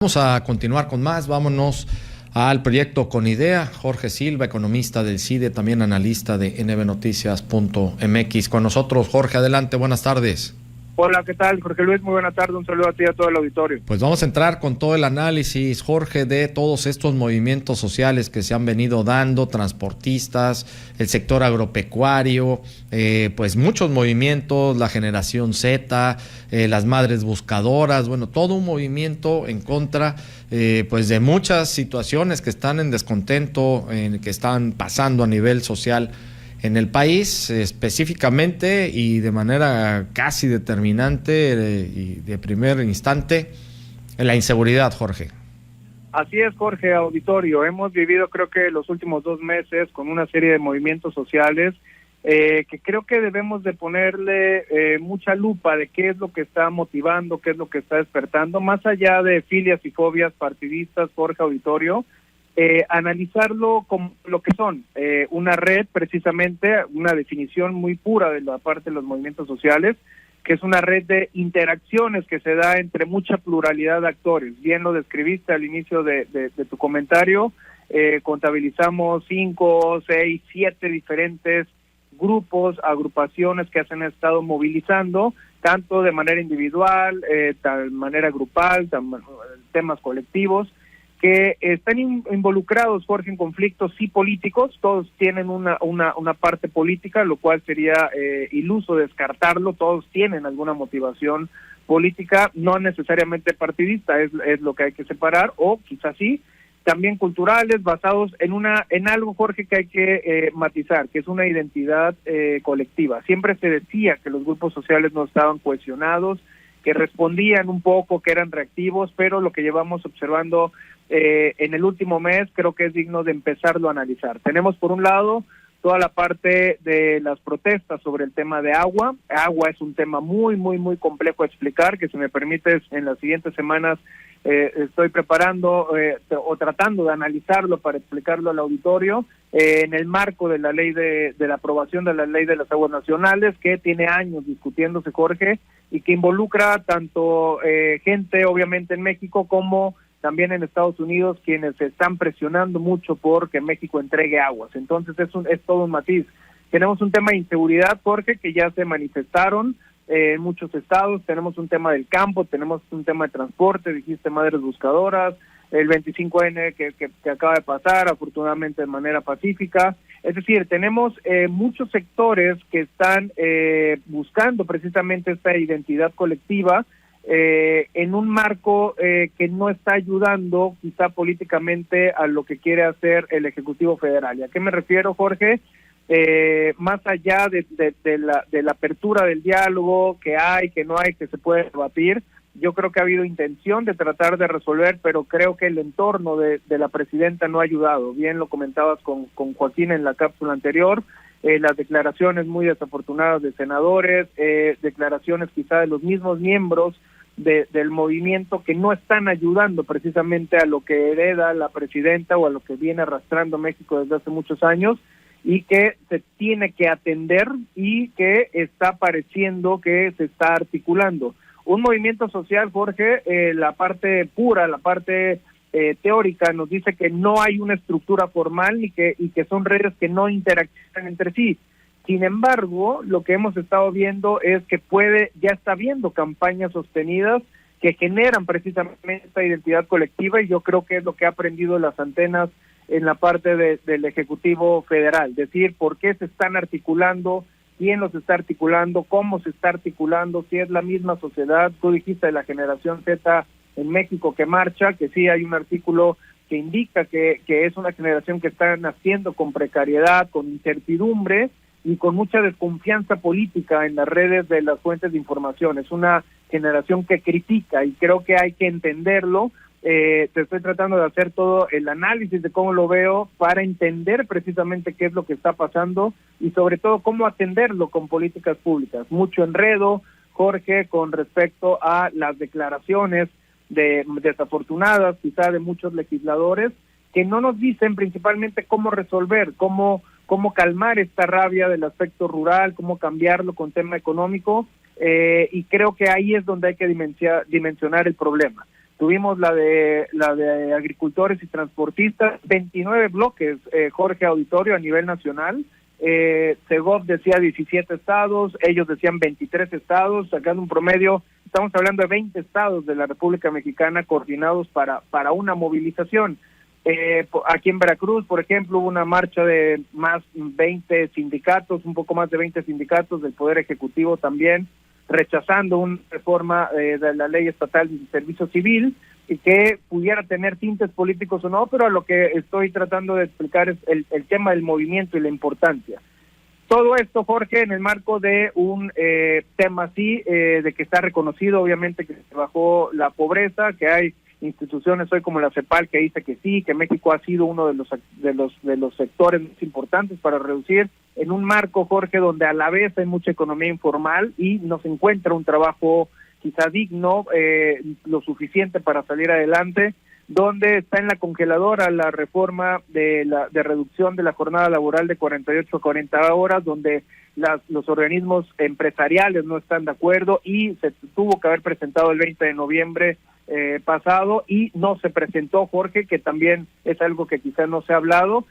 Vamos a continuar con más, vámonos al proyecto Con Idea. Jorge Silva, economista del CIDE, también analista de nbnoticias.mx. Con nosotros, Jorge, adelante, buenas tardes. Hola, ¿qué tal, Jorge Luis? Muy buena tarde, un saludo a ti y a todo el auditorio. Pues vamos a entrar con todo el análisis, Jorge, de todos estos movimientos sociales que se han venido dando, transportistas, el sector agropecuario, pues muchos movimientos, la generación Z, las madres buscadoras, bueno, todo un movimiento en contra pues de muchas situaciones que están en descontento, que están pasando a nivel social en el país, específicamente y de manera casi determinante y de primer instante, en la inseguridad, Jorge. Así es, Jorge, auditorio. Hemos vivido, creo que los últimos 2 meses con una serie de movimientos sociales que creo que debemos de ponerle mucha lupa de qué es lo que está motivando, qué es lo que está despertando, más allá de filias y fobias partidistas, Jorge, auditorio. Analizarlo como lo que son, una red, precisamente, una definición muy pura de la parte de los movimientos sociales, que es una red de interacciones que se da entre mucha pluralidad de actores. Bien lo describiste al inicio de tu comentario, contabilizamos 5, 6, 7 diferentes grupos, agrupaciones que se han estado movilizando, tanto de manera individual, de manera grupal, temas colectivos, que están involucrados, Jorge, en conflictos sí políticos. Todos tienen una parte política, lo cual sería iluso descartarlo. Todos tienen alguna motivación política, no necesariamente partidista, es lo que hay que separar, o quizás sí, también culturales, basados en algo, Jorge, que hay que matizar, que es una identidad colectiva. Siempre se decía que los grupos sociales no estaban cohesionados, que respondían un poco, que eran reactivos, pero lo que llevamos observando en el último mes creo que es digno de empezarlo a analizar. Tenemos por un lado toda la parte de las protestas sobre el tema de agua. Agua es un tema muy complejo de explicar, que si me permites en las siguientes semanas estoy preparando o tratando de analizarlo para explicarlo al auditorio en el marco de la ley de la aprobación de la ley de las aguas nacionales, que tiene años discutiéndose, Jorge, y que involucra tanto gente obviamente en México como también en Estados Unidos, quienes se están presionando mucho por que México entregue aguas. Entonces es todo un matiz. Tenemos un tema de inseguridad, Jorge, que ya se manifestaron en muchos estados. Tenemos un tema del campo, tenemos un tema de transporte, dijiste madres buscadoras, el 25N que acaba de pasar, afortunadamente de manera pacífica. Es decir, tenemos muchos sectores que están buscando precisamente esta identidad colectiva, en un marco que no está ayudando quizá políticamente a lo que quiere hacer el Ejecutivo Federal. ¿Y a qué me refiero, Jorge? Más allá de la apertura del diálogo que hay, que no hay, que se puede debatir, yo creo que ha habido intención de tratar de resolver, pero creo que el entorno de la presidenta no ha ayudado. Bien lo comentabas con Joaquín en la cápsula anterior, las declaraciones muy desafortunadas de senadores, declaraciones quizá de los mismos miembros del movimiento que no están ayudando precisamente a lo que hereda la presidenta o a lo que viene arrastrando México desde hace muchos años, y que se tiene que atender y que está pareciendo que se está articulando. Un movimiento social, Jorge, la parte pura, la parte teórica nos dice que no hay una estructura formal y que son redes que no interactúan entre sí. Sin embargo, lo que hemos estado viendo es que ya está habiendo campañas sostenidas que generan precisamente esta identidad colectiva, y yo creo que es lo que ha prendido las antenas en la parte del Ejecutivo Federal. Decir por qué se están articulando, quién los está articulando, cómo se está articulando, si es la misma sociedad. Tú dijiste de la generación Z en México que marcha, que sí hay un artículo que indica que es una generación que está naciendo con precariedad, con incertidumbre y con mucha desconfianza política en las redes de las fuentes de información. Es una generación que critica y creo que hay que entenderlo. Te estoy tratando de hacer todo el análisis de cómo lo veo para entender precisamente qué es lo que está pasando y sobre todo cómo atenderlo con políticas públicas. Mucho enredo, Jorge, con respecto a las declaraciones desafortunadas quizá de muchos legisladores que no nos dicen principalmente cómo resolver, cómo calmar esta rabia del aspecto rural, cómo cambiarlo con tema económico, y creo que ahí es donde hay que dimensionar el problema. tuvimos la de agricultores y transportistas, 29 bloques, Jorge, auditorio a nivel nacional. Segov decía 17 estados, ellos decían 23 estados, sacando un promedio, estamos hablando de 20 estados de la República Mexicana coordinados para una movilización. Aquí en Veracruz, por ejemplo, hubo una marcha de más 20 sindicatos, un poco más de 20 sindicatos del Poder Ejecutivo también, rechazando una reforma de la Ley Estatal de Servicio Civil, y que pudiera tener tintes políticos o no, pero a lo que estoy tratando de explicar es el tema del movimiento y la importancia. Todo esto, Jorge, en el marco de un tema así, de que está reconocido, obviamente, que se bajó la pobreza, que hay instituciones hoy como la CEPAL que dice que sí, que México ha sido uno de los sectores más importantes para reducir, en un marco, Jorge, donde a la vez hay mucha economía informal y no se encuentra un trabajo quizá digno, lo suficiente para salir adelante, donde está en la congeladora la reforma de reducción de la jornada laboral de 48 a 40 horas, donde los organismos empresariales no están de acuerdo y se tuvo que haber presentado el 20 de noviembre pasado y no se presentó, Jorge, que también es algo que quizá no se ha hablado.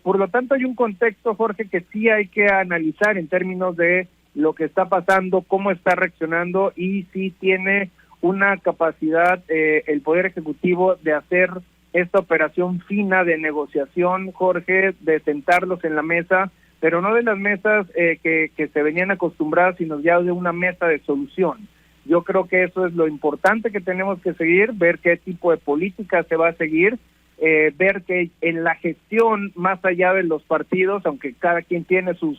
Por lo tanto, hay un contexto, Jorge, que sí hay que analizar en términos de lo que está pasando, cómo está reaccionando y si tiene una capacidad el Poder Ejecutivo de hacer esta operación fina de negociación, Jorge, de sentarlos en la mesa, pero no de las mesas que se venían acostumbradas, sino ya de una mesa de solución. Yo creo que eso es lo importante que tenemos que seguir, ver qué tipo de política se va a seguir, ver que en la gestión, más allá de los partidos, aunque cada quien tiene sus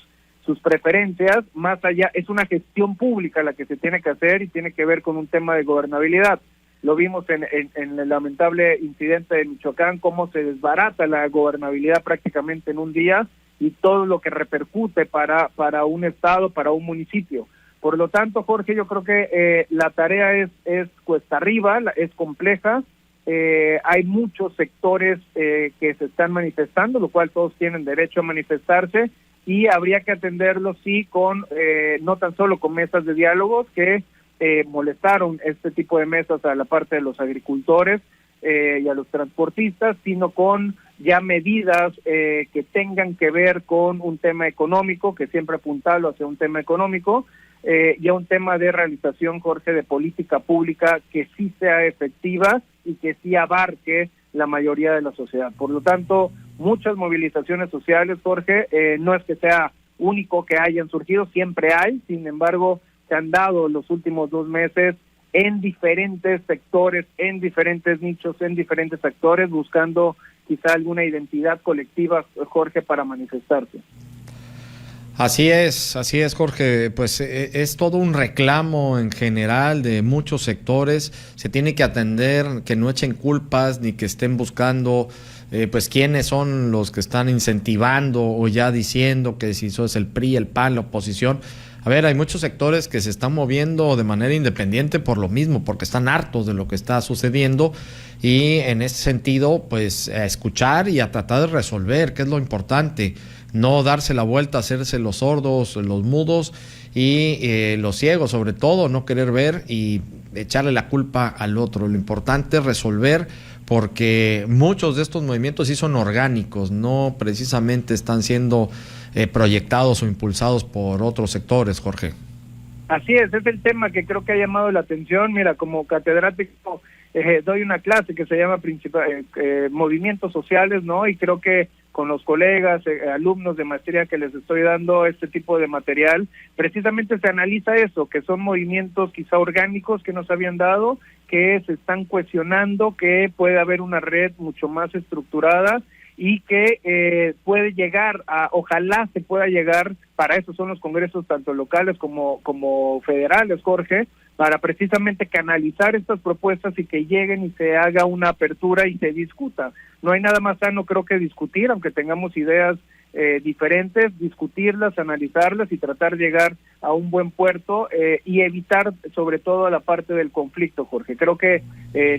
preferencias, más allá, es una gestión pública la que se tiene que hacer y tiene que ver con un tema de gobernabilidad. Lo vimos en el lamentable incidente de Michoacán, cómo se desbarata la gobernabilidad prácticamente en un día y todo lo que repercute para un estado, para un municipio. Por lo tanto, Jorge, yo creo que la tarea es cuesta arriba, es compleja. Hay muchos sectores que se están manifestando, lo cual todos tienen derecho a manifestarse, y habría que atenderlo, sí, con no tan solo con mesas de diálogos que molestaron este tipo de mesas a la parte de los agricultores y a los transportistas, sino con ya medidas que tengan que ver con un tema económico, que siempre apuntarlo hacia un tema económico, y a un tema de realización, Jorge, de política pública que sí sea efectiva y que sí abarque la mayoría de la sociedad. Por lo tanto, muchas movilizaciones sociales, Jorge, no es que sea único que hayan surgido, siempre hay, sin embargo, se han dado los últimos 2 meses en diferentes sectores, en diferentes nichos, en diferentes actores, buscando quizá alguna identidad colectiva, Jorge, para manifestarse. Así es, Jorge. Pues es todo un reclamo en general de muchos sectores. Se tiene que atender, que no echen culpas ni que estén buscando pues quiénes son los que están incentivando o ya diciendo que si eso es el PRI, el PAN, la oposición. A ver, hay muchos sectores que se están moviendo de manera independiente por lo mismo, porque están hartos de lo que está sucediendo y en ese sentido, pues a escuchar y a tratar de resolver, que es lo importante. No darse la vuelta, hacerse los sordos, los mudos y los ciegos, sobre todo, no querer ver y echarle la culpa al otro. Lo importante es resolver, porque muchos de estos movimientos sí son orgánicos, no precisamente están siendo proyectados o impulsados por otros sectores, Jorge. Así es el tema que creo que ha llamado la atención. Mira, como catedrático doy una clase que se llama Movimientos Sociales, ¿no? Y creo que con los colegas, alumnos de maestría que les estoy dando este tipo de material, precisamente se analiza eso, que son movimientos quizá orgánicos que nos habían dado, que se están cuestionando, que puede haber una red mucho más estructurada y que puede llegar ojalá se pueda llegar, para eso son los congresos tanto locales como federales, Jorge, para precisamente canalizar estas propuestas y que lleguen y se haga una apertura y se discuta. No hay nada más sano, creo, que discutir, aunque tengamos ideas diferentes, discutirlas, analizarlas y tratar de llegar a un buen puerto y evitar sobre todo la parte del conflicto, Jorge. Creo que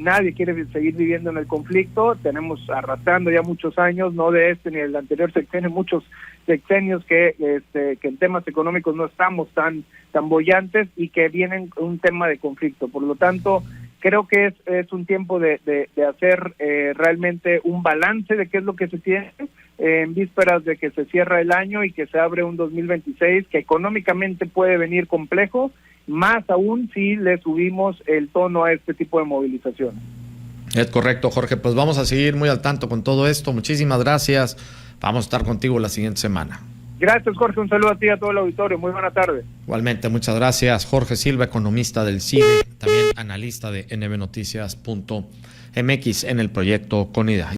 nadie quiere seguir viviendo en el conflicto, tenemos arrastrando ya muchos años, no de este ni del anterior sexenio, muchos sexenios que en temas económicos no estamos tan bollantes y que vienen un tema de conflicto. Por lo tanto, Creo que es un tiempo de hacer realmente un balance de qué es lo que se tiene en vísperas de que se cierra el año y que se abre un 2026 que económicamente puede venir complejo, más aún si le subimos el tono a este tipo de movilización. Es correcto, Jorge. Pues vamos a seguir muy al tanto con todo esto. Muchísimas gracias. Vamos a estar contigo la siguiente semana. Gracias, Jorge. Un saludo a ti y a todo el auditorio. Muy buena tarde. Igualmente, muchas gracias. Jorge Silva, economista del CIDE, también analista de nbnoticias.mx en el proyecto Conida.